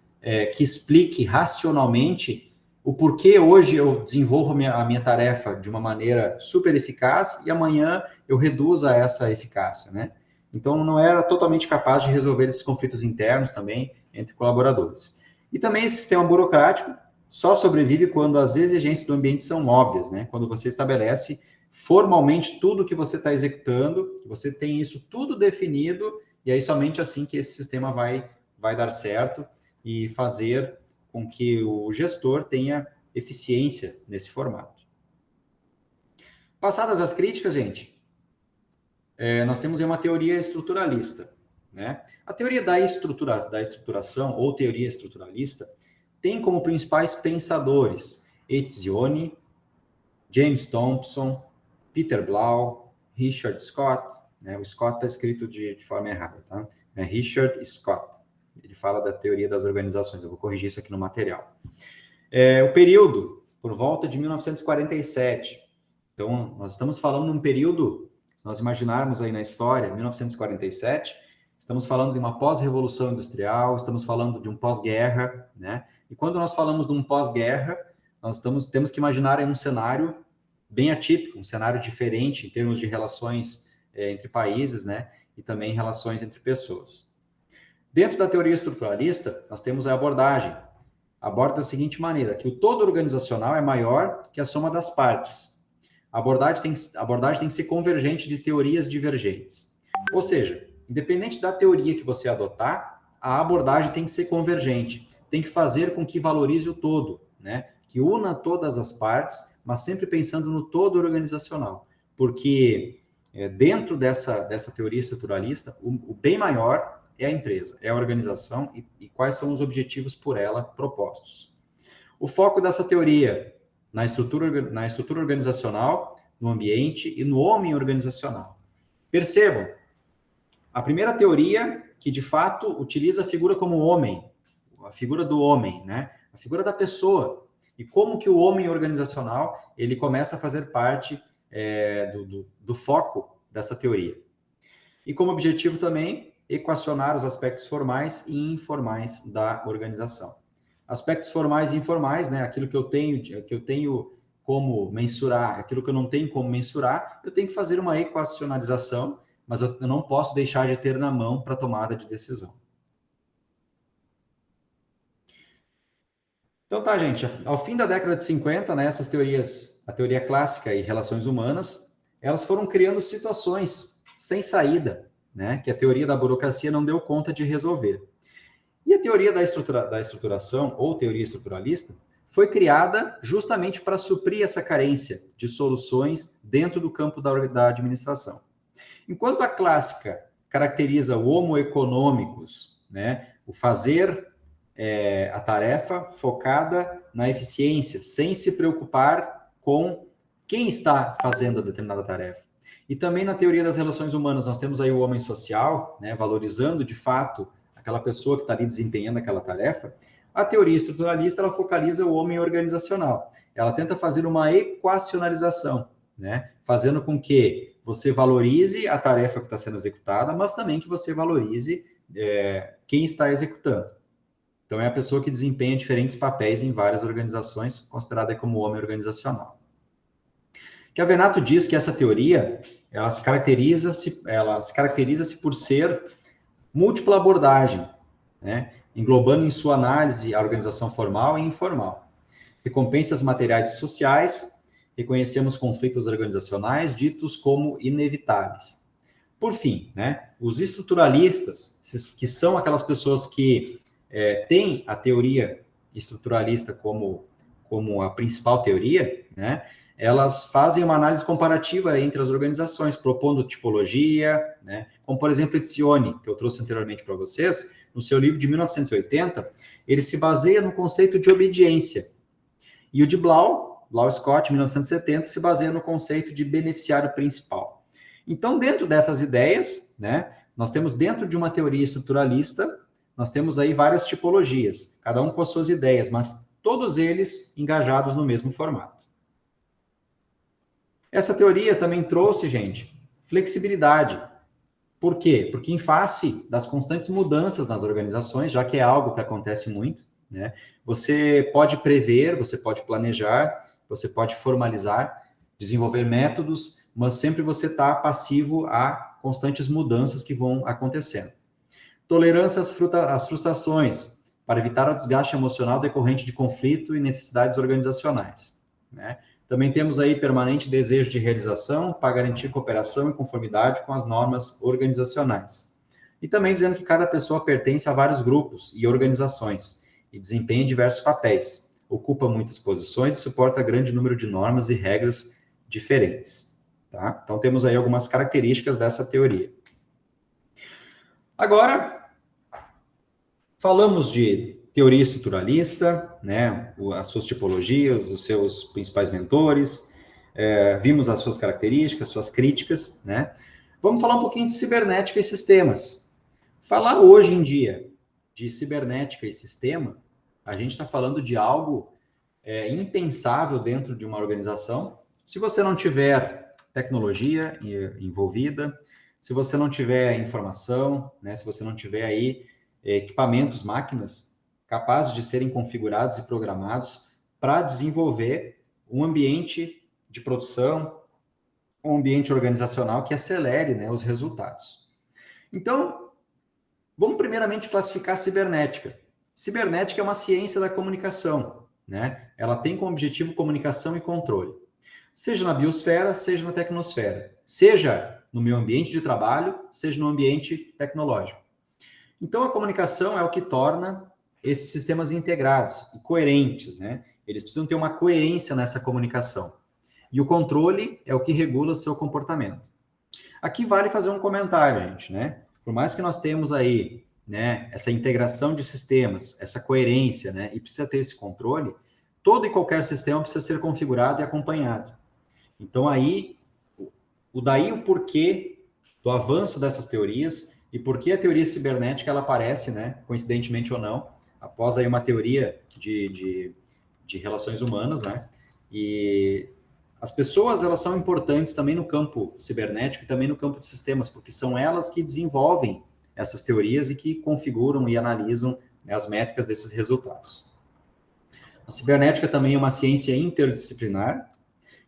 que explique racionalmente o porquê hoje eu desenvolvo a minha tarefa de uma maneira super eficaz e amanhã eu reduzo essa eficácia, né? Então, não era totalmente capaz de resolver esses conflitos internos também entre colaboradores. E também esse sistema burocrático só sobrevive quando as exigências do ambiente são óbvias, né? Quando você estabelece formalmente tudo que você está executando, você tem isso tudo definido, e aí somente assim que esse sistema vai dar certo e fazer com que o gestor tenha eficiência nesse formato. Passadas as críticas, gente, nós temos aí uma teoria estruturalista, né? A teoria da estruturação, ou teoria estruturalista, tem como principais pensadores Etzioni, James Thompson, Peter Blau, Richard Scott, né? O Scott está escrito de forma errada, tá? É Richard Scott. Ele fala da teoria das organizações. Eu vou corrigir isso aqui no material. O período, por volta de 1947. Então, nós estamos falando num período, se nós imaginarmos aí na história, 1947, estamos falando de uma pós-revolução industrial, estamos falando de um pós-guerra, né? E quando nós falamos de um pós-guerra, nós temos que imaginar aí um cenário bem atípico, um cenário diferente em termos de relações entre países, né? E também relações entre pessoas. Dentro da teoria estruturalista, nós temos a abordagem. Aborda da seguinte maneira, que o todo organizacional é maior que a soma das partes. A abordagem tem que ser convergente de teorias divergentes. Ou seja, independente da teoria que você adotar, a abordagem tem que ser convergente, tem que fazer com que valorize o todo, né? Que una todas as partes, mas sempre pensando no todo organizacional. Porque dentro dessa teoria estruturalista, o bem maior é a empresa, é a organização e quais são os objetivos por ela propostos. O foco dessa teoria na estrutura organizacional, no ambiente e no homem organizacional. Percebam, a primeira teoria que de fato utiliza a figura como homem, a figura do homem, né? A figura da pessoa, e como que o homem organizacional ele começa a fazer parte do foco dessa teoria. E como objetivo também, equacionar os aspectos formais e informais da organização. Aspectos formais e informais, né? Aquilo que eu tenho como mensurar, aquilo que eu não tenho como mensurar, eu tenho que fazer uma equacionalização, mas eu não posso deixar de ter na mão para tomada de decisão. Então tá, gente, ao fim da década de 50, né, essas teorias, a teoria clássica e relações humanas, elas foram criando situações sem saída, né, que a teoria da burocracia não deu conta de resolver. E a teoria da estruturação, ou teoria estruturalista, foi criada justamente para suprir essa carência de soluções dentro do campo da administração. Enquanto a clássica caracteriza o homo economicus, né, o fazer a tarefa focada na eficiência, sem se preocupar com quem está fazendo a determinada tarefa. E também na teoria das relações humanas, nós temos aí o homem social, né, valorizando de fato aquela pessoa que está ali desempenhando aquela tarefa. A teoria estruturalista, ela focaliza o homem organizacional. Ela tenta fazer uma equacionalização, né, fazendo com que você valorize a tarefa que está sendo executada, mas também que você valorize quem está executando. Então, é a pessoa que desempenha diferentes papéis em várias organizações, considerada como homem organizacional. Chiavenato diz que essa teoria, ela se caracteriza-se por ser múltipla abordagem, né? Englobando em sua análise a organização formal e informal. Recompensas materiais e sociais, reconhecemos conflitos organizacionais ditos como inevitáveis. Por fim, né, os estruturalistas, que são aquelas pessoas que têm a teoria estruturalista como a principal teoria, né, elas fazem uma análise comparativa entre as organizações, propondo tipologia, né, como, por exemplo, Etzioni, que eu trouxe anteriormente para vocês, no seu livro de 1980, ele se baseia no conceito de obediência. E o de Blau Scott, 1970, se baseia no conceito de beneficiário principal. Então, dentro dessas ideias, né, nós temos dentro de uma teoria estruturalista, nós temos aí várias tipologias, cada um com as suas ideias, mas todos eles engajados no mesmo formato. Essa teoria também trouxe, gente, flexibilidade. Por quê? Porque em face das constantes mudanças nas organizações, já que é algo que acontece muito, né, você pode prever, você pode planejar, você pode formalizar, desenvolver métodos, mas sempre você está passivo a constantes mudanças que vão acontecendo. Tolerância às frustrações, para evitar o desgaste emocional decorrente de conflito e necessidades organizacionais, né? Também temos aí permanente desejo de realização para garantir cooperação e conformidade com as normas organizacionais. E também dizendo que cada pessoa pertence a vários grupos e organizações e desempenha diversos papéis, ocupa muitas posições e suporta grande número de normas e regras diferentes, tá? Então temos aí algumas características dessa teoria. Agora, falamos de teoria estruturalista, né, as suas tipologias, os seus principais mentores, vimos as suas características, suas críticas, né? Vamos falar um pouquinho de cibernética e sistemas. Falar hoje em dia de cibernética e sistema, a gente está falando de algo impensável dentro de uma organização. Se você não tiver tecnologia envolvida, se você não tiver informação, né, se você não tiver aí equipamentos, máquinas capazes de serem configurados e programados para desenvolver um ambiente de produção, um ambiente organizacional que acelere, né, os resultados. Então, vamos primeiramente classificar a cibernética. Cibernética é uma ciência da comunicação, né? Ela tem como objetivo comunicação e controle. Seja na biosfera, seja na tecnosfera. Seja no meu ambiente de trabalho, seja no ambiente tecnológico. Então, a comunicação é o que torna esses sistemas integrados e coerentes, né? Eles precisam ter uma coerência nessa comunicação. E o controle é o que regula o seu comportamento. Aqui vale fazer um comentário, gente, né? Por mais que nós temos aí, né, essa integração de sistemas, essa coerência, né, e precisa ter esse controle, todo e qualquer sistema precisa ser configurado e acompanhado. Então, aí, o porquê do avanço dessas teorias e por que a teoria cibernética ela aparece, né, coincidentemente ou não, após aí uma teoria de relações humanas, né, e as pessoas, elas são importantes também no campo cibernético e também no campo de sistemas, porque são elas que desenvolvem essas teorias e que configuram e analisam, né, as métricas desses resultados. A cibernética também é uma ciência interdisciplinar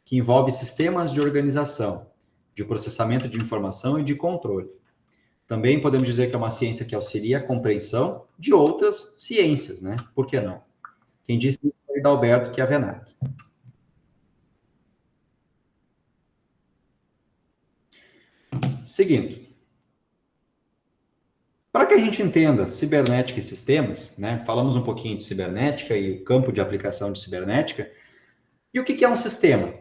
que envolve sistemas de organização, de processamento de informação e de controle. Também podemos dizer que é uma ciência que auxilia a compreensão de outras ciências, né? Por que não? Quem disse isso foi Dalberto Chiavenato. Seguindo. Para que a gente entenda cibernética e sistemas, né? Falamos um pouquinho de cibernética e o campo de aplicação de cibernética. E o que é um sistema?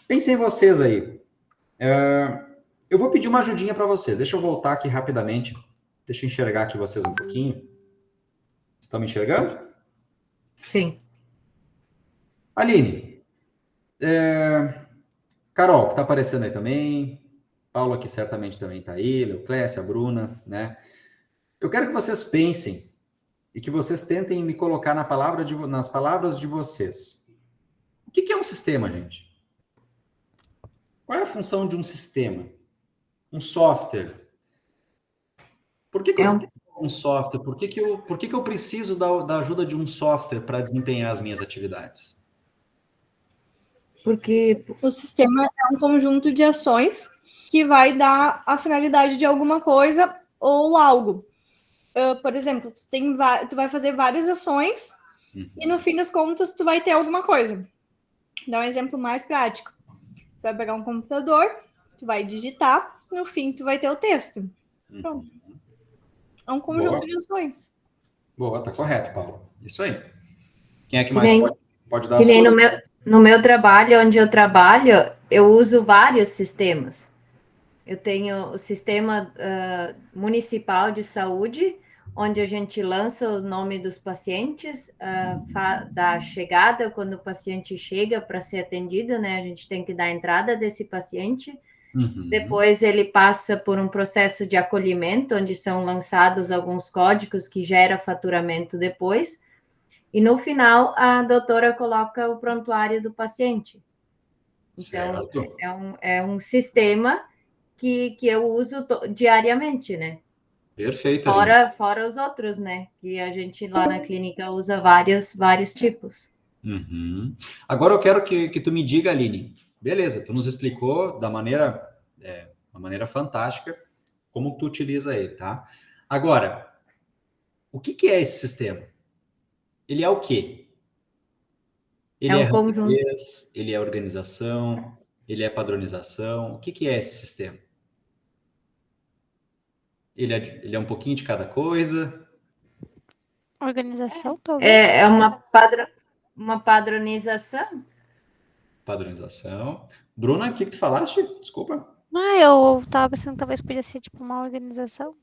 Pensem em vocês aí. Eu vou pedir uma ajudinha para vocês. Deixa eu voltar aqui rapidamente. Deixa eu enxergar aqui vocês um pouquinho. Estão me enxergando? Sim. Aline. Carol, que está aparecendo aí também. Paula, que certamente também está aí. Leuclécia, a Bruna, né? Eu quero que vocês pensem e que vocês tentem me colocar nas palavras de vocês. O que é um sistema, gente? Qual é a função de um sistema? Um software? Por que eu preciso de um software? Por que eu preciso da ajuda de um software para desempenhar as minhas atividades? Porque o sistema é um conjunto de ações que vai dar a finalidade de alguma coisa ou algo. Por exemplo, tu vai fazer várias ações e no fim das contas tu vai ter alguma coisa. Vou dar um exemplo mais prático. Tu vai pegar um computador, tu vai digitar, no fim tu vai ter o texto. Pronto. É um conjunto de ações. Boa, tá correto, Paulo. Isso aí. Quem é que mais pode dar a sua? Que nem no meu trabalho, onde eu trabalho, eu uso vários sistemas. Eu tenho o sistema municipal de saúde, onde a gente lança o nome dos pacientes, da chegada, quando o paciente chega para ser atendido, né? A gente tem que dar a entrada desse paciente. Depois ele passa por um processo de acolhimento, onde são lançados alguns códigos que gera faturamento depois. E no final, a doutora coloca o prontuário do paciente. Então, é um sistema que eu uso diariamente, né? Perfeito. Fora os outros, né? Que a gente lá na clínica usa vários tipos. Agora eu quero que tu me diga, Aline. Beleza, tu nos explicou da maneira Uma maneira fantástica como tu utiliza ele, tá? Agora, o que é esse sistema? Ele é o quê? Ele É um é conjunto. rapidez, ele é organização, ele é padronização. O que é esse sistema? Ele é um pouquinho de cada coisa? Organização, talvez? É uma padronização. Padronização. Bruna, o que tu falaste? Desculpa. Eu tava pensando que talvez podia ser tipo uma organização.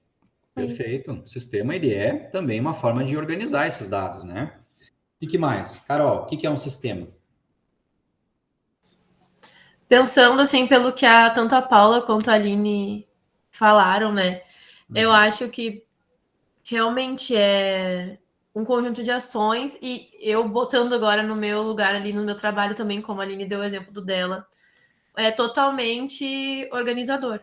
Perfeito. O sistema, ele é também uma forma de organizar esses dados, né? E que mais? Carol, o que é um sistema? Pensando assim, pelo que tanto a Paula quanto a Aline falaram, né? Eu acho que realmente é um conjunto de ações, e eu botando agora no meu lugar ali no meu trabalho também, como a Aline deu o exemplo do dela, é totalmente organizador.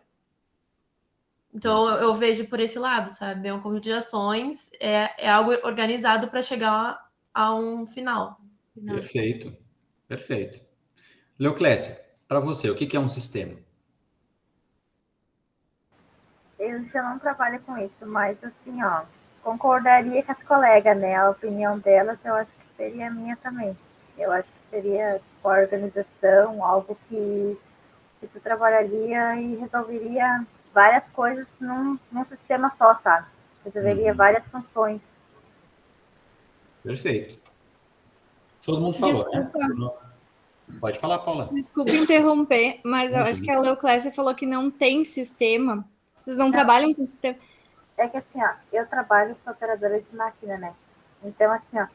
Então eu vejo por esse lado, sabe? É um conjunto de ações, é algo organizado para chegar a um final. Perfeito, perfeito. Leoclésia, para você, o que é um sistema? Eu já não trabalho com isso, mas assim, ó, concordaria com as colegas, né? A opinião delas, eu acho que seria a minha também. Eu acho que seria tipo, a organização, algo que tu trabalharia e resolveria várias coisas num sistema só, sabe? Resolveria várias funções. Perfeito. Todo mundo falou, Desculpa. né? Pode falar, Paula. Desculpa interromper, mas eu acho que a Leoclésia falou que não tem sistema. Vocês não trabalham com sistema? É que assim, ó, eu trabalho com operadora de máquina, né? Então, assim, ó,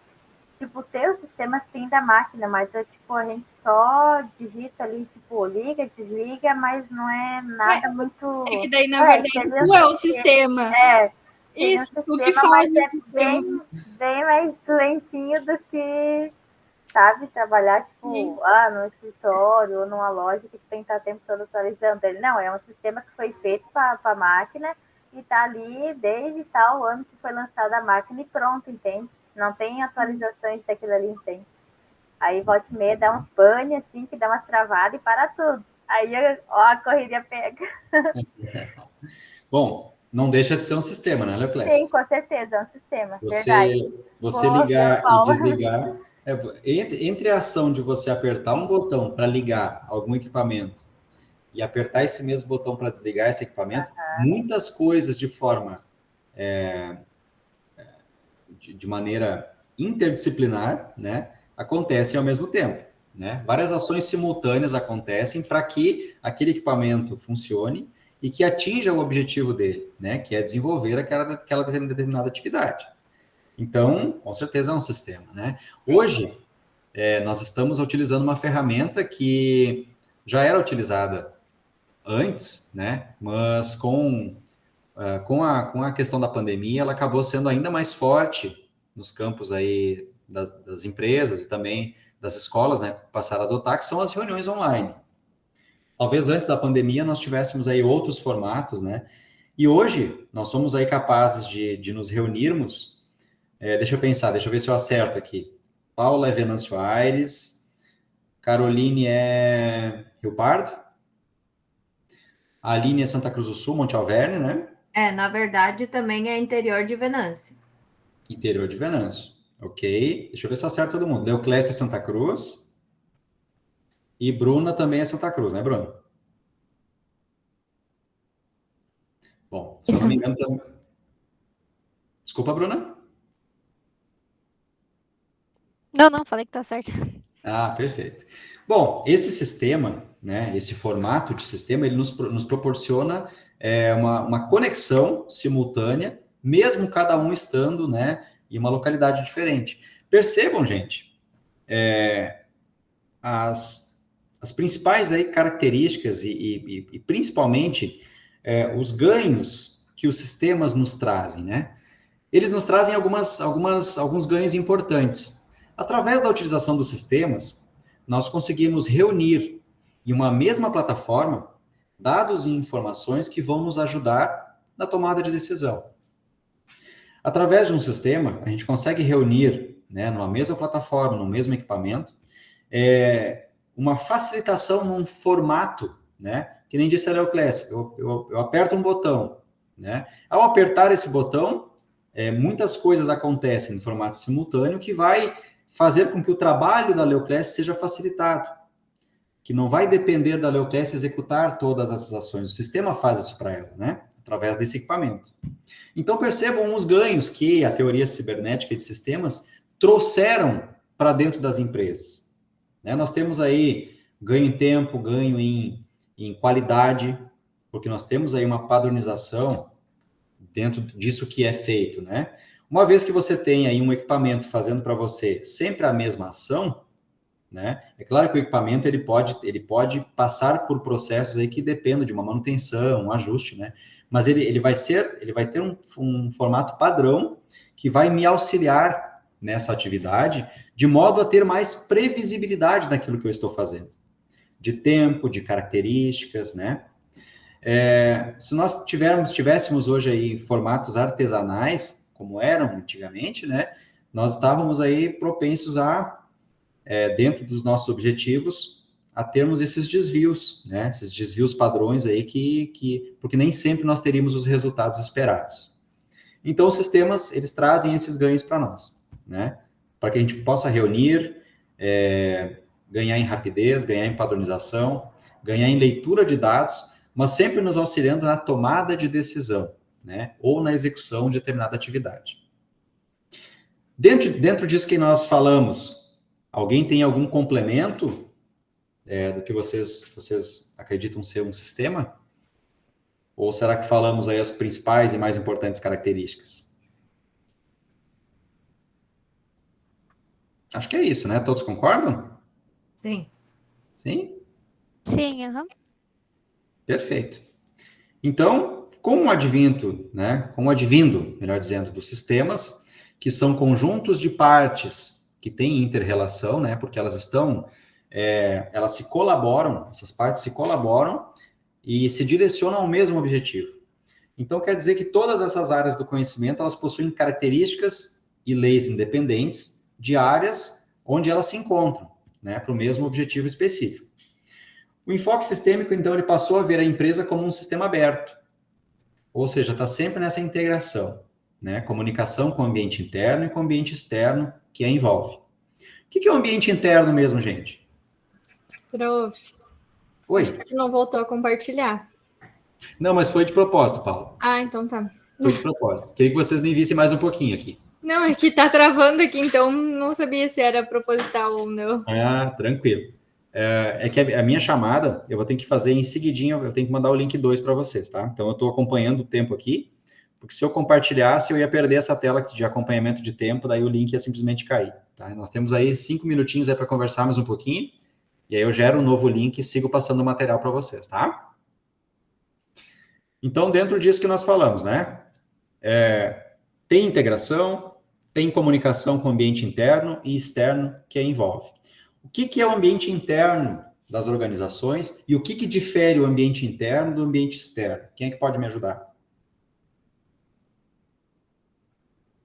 tipo, tem o sistema sim da máquina, mas é tipo, a gente só digita ali, tipo, liga, desliga, mas não é nada muito. É que daí, na verdade, tu é o sistema. Isso, o que faz o sistema. Bem mais lentinho do que, sabe, trabalhar, tipo, no escritório ou numa loja que tem que estar o tempo todo atualizando. Ele não, é um sistema que foi feito para a máquina e está ali desde tal ano que foi lançada a máquina e pronto, entende? Não tem atualizações daquilo ali, entende? Aí volta e meia dá uns pane, assim, que dá umas travadas e para tudo. Aí, a correria pega. Bom, não deixa de ser um sistema, né, Leoclésia? Sim, com certeza, é um sistema, verdade. Você ligar e desligar... entre a ação de você apertar um botão para ligar algum equipamento e apertar esse mesmo botão para desligar esse equipamento, muitas coisas de forma... de maneira interdisciplinar, né, acontecem ao mesmo tempo, né? Várias ações simultâneas acontecem para que aquele equipamento funcione e que atinja o objetivo dele, né, que é desenvolver aquela determinada atividade. Então, com certeza é um sistema, né? Hoje, nós estamos utilizando uma ferramenta que já era utilizada antes, né, mas com a questão da pandemia, ela acabou sendo ainda mais forte nos campos aí das empresas e também das escolas, né, passaram a adotar, que são as reuniões online. Talvez antes da pandemia nós tivéssemos aí outros formatos, né, e hoje nós somos aí capazes de nos reunirmos, deixa eu ver se eu acerto aqui. Paula é Venâncio Aires, Caroline é Rio Pardo, a Aline é Santa Cruz do Sul, Monte Alverne, né? Na verdade, também é interior de Venâncio. Interior de Venâncio. Ok. Deixa eu ver se acerta todo mundo. Leoclésia é Santa Cruz. E Bruna também é Santa Cruz, né, Bruna? Bom, se eu não me engano... Desculpa, Bruna? Não, falei que tá certo. Ah, perfeito. Bom, esse sistema, né, esse formato de sistema, ele nos proporciona uma conexão simultânea, mesmo cada um estando, né, em uma localidade diferente. Percebam, gente, as principais aí características e principalmente os ganhos que os sistemas nos trazem, né? Eles nos trazem alguns ganhos importantes. Através da utilização dos sistemas, nós conseguimos reunir em uma mesma plataforma dados e informações que vão nos ajudar na tomada de decisão. Através de um sistema, a gente consegue reunir, né, numa mesma plataforma, no mesmo equipamento, uma facilitação num formato, né, que nem disse a Leoclésia, eu aperto um botão, né? Ao apertar esse botão, muitas coisas acontecem em formato simultâneo que vai fazer com que o trabalho da Leoclésia seja facilitado, que não vai depender da Leoclésia executar todas essas ações. O sistema faz isso para ela, né? Através desse equipamento. Então, percebam os ganhos que a teoria cibernética de sistemas trouxeram para dentro das empresas. Né? Nós temos aí ganho em tempo, ganho em qualidade, porque nós temos aí uma padronização dentro disso que é feito, né? Uma vez que você tem aí um equipamento fazendo para você sempre a mesma ação, né? É claro que o equipamento ele pode passar por processos aí que dependem de uma manutenção, um ajuste, né? Mas ele vai ter um formato padrão que vai me auxiliar nessa atividade, de modo a ter mais previsibilidade daquilo que eu estou fazendo, de tempo, de características, né? Se nós tivéssemos hoje aí formatos artesanais, como eram antigamente, né? Nós estávamos aí propensos a, dentro dos nossos objetivos, a termos esses desvios, né? Esses desvios padrões aí porque nem sempre nós teríamos os resultados esperados. Então, os sistemas, eles trazem esses ganhos para nós, né? Para que a gente possa reunir, ganhar em rapidez, ganhar em padronização, ganhar em leitura de dados, mas sempre nos auxiliando na tomada de decisão, né? Ou na execução de determinada atividade. Dentro disso que nós falamos, alguém tem algum complemento do que vocês acreditam ser um sistema? Ou será que falamos aí as principais e mais importantes características? Acho que é isso, né? Todos concordam? Sim. Sim? Sim, aham. Perfeito. Então, com o advindo, melhor dizendo, dos sistemas, que são conjuntos de partes que têm inter-relação, né? Porque elas se colaboram, essas partes se colaboram e se direcionam ao mesmo objetivo. Então, quer dizer que todas essas áreas do conhecimento, elas possuem características e leis independentes de áreas onde elas se encontram, né? Para o mesmo objetivo específico. O enfoque sistêmico, então, ele passou a ver a empresa como um sistema aberto. Ou seja, está sempre nessa integração, né? Comunicação com o ambiente interno e com o ambiente externo que a envolve. O que é o ambiente interno mesmo, gente? Prof. Oi? Acho que não voltou a compartilhar. Não, mas foi de propósito, Paulo. Ah, então tá. Foi de propósito. Queria que vocês me vissem mais um pouquinho aqui. Não, é que tá travando aqui, então não sabia se era proposital ou não. Ah, tranquilo. É que a minha chamada, eu vou ter que fazer em seguidinho, eu tenho que mandar o link 2 para vocês, tá? Então, eu estou acompanhando o tempo aqui, porque se eu compartilhasse, eu ia perder essa tela de acompanhamento de tempo, daí o link ia simplesmente cair, tá? Nós temos aí 5 minutinhos aí para conversarmos um pouquinho, e aí eu gero um novo link e sigo passando o material para vocês, tá? Então, dentro disso que nós falamos, né? Tem integração, tem comunicação com o ambiente interno e externo que a envolve. O que é o ambiente interno das organizações e o que difere o ambiente interno do ambiente externo? Quem é que pode me ajudar?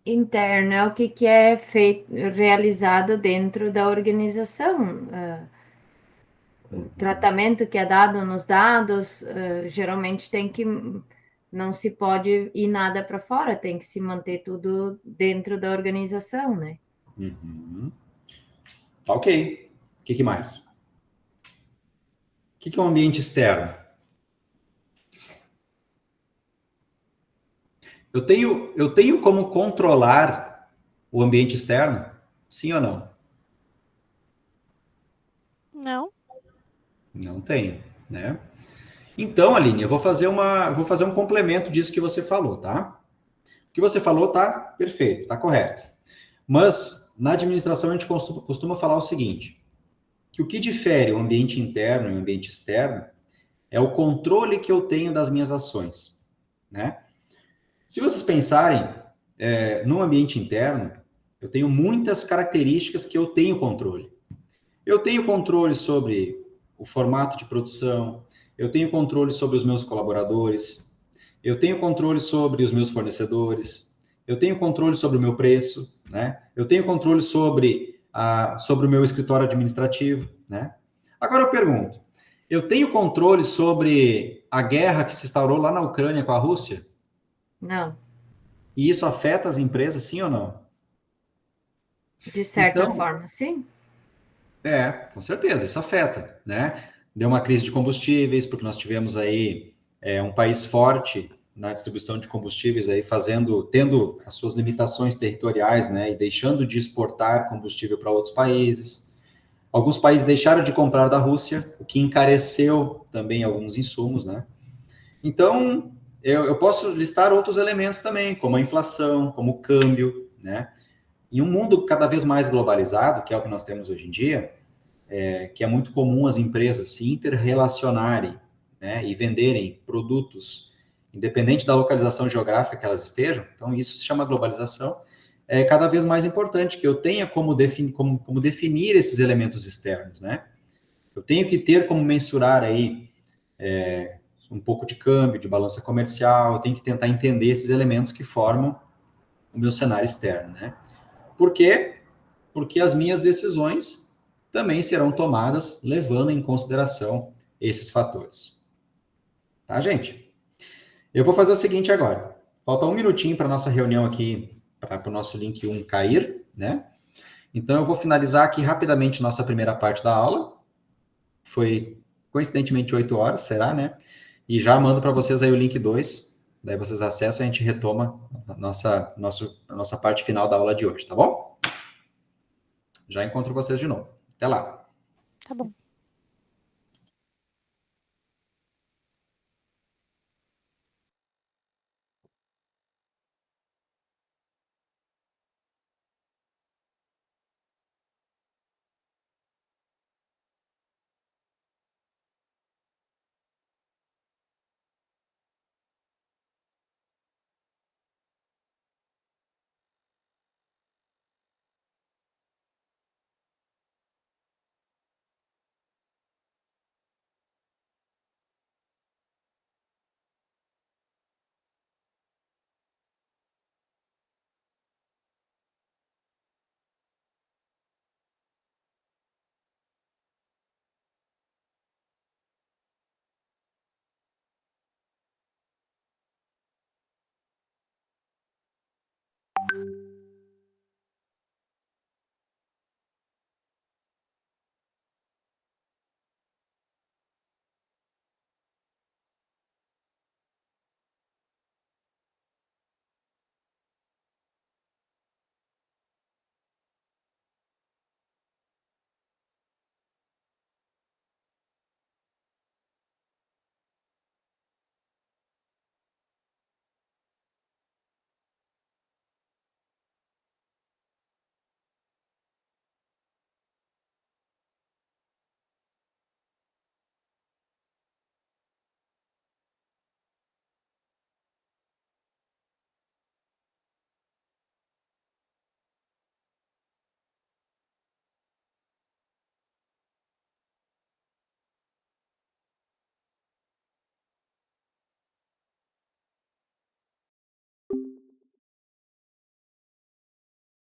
Interno é o que é realizado dentro da organização. O tratamento que é dado nos dados, geralmente não se pode ir nada para fora, tem que se manter tudo dentro da organização, né? Uhum. Ok. O que mais? O que é o ambiente externo? Eu tenho como controlar o ambiente externo? Sim ou não? Não. Não tenho, né? Então, Aline, eu vou fazer um complemento disso que você falou, tá? O que você falou tá perfeito, tá correto. Mas, na administração, a gente costuma falar o seguinte, que o que difere o ambiente interno e o ambiente externo é o controle que eu tenho das minhas ações, né? Se vocês pensarem no ambiente interno, eu tenho muitas características que eu tenho controle. Eu tenho controle sobre o formato de produção, eu tenho controle sobre os meus colaboradores, eu tenho controle sobre os meus fornecedores, eu tenho controle sobre o meu preço, né? Eu tenho controle sobre o meu escritório administrativo, né? Agora eu pergunto, Eu tenho controle sobre a guerra que se instaurou lá na Ucrânia com a Rússia? Não, E isso afeta as empresas, sim ou não? de certa Então, forma, sim. com certeza, isso afeta, né? Deu uma crise de combustíveis, porque nós tivemos aí um país forte na distribuição de combustíveis aí tendo as suas limitações territoriais, né? E deixando de exportar combustível para outros países. Alguns países deixaram de comprar da Rússia, o que encareceu também alguns insumos, né? Então, eu posso listar outros elementos também, como a inflação, como o câmbio, né? Em um mundo cada vez mais globalizado, que é o que nós temos hoje em dia, que é muito comum as empresas se interrelacionarem, né, e venderem produtos, independente da localização geográfica que elas estejam, então isso se chama globalização, é cada vez mais importante que eu tenha como definir esses elementos externos, né? Eu tenho que ter como mensurar aí um pouco de câmbio, de balança comercial, eu tenho que tentar entender esses elementos que formam o meu cenário externo, né? Por quê? Porque as minhas decisões também serão tomadas levando em consideração esses fatores. Tá, gente? Eu vou fazer o seguinte agora. Falta um minutinho para a nossa reunião aqui, para o nosso link 1 cair, né? Então, eu vou finalizar aqui rapidamente nossa primeira parte da aula. Foi, coincidentemente, 8 horas, será, né? E já mando para vocês aí o link 2. Daí vocês acessam e a gente retoma a nossa parte final da aula de hoje, tá bom? Já encontro vocês de novo. Até lá. Tá bom.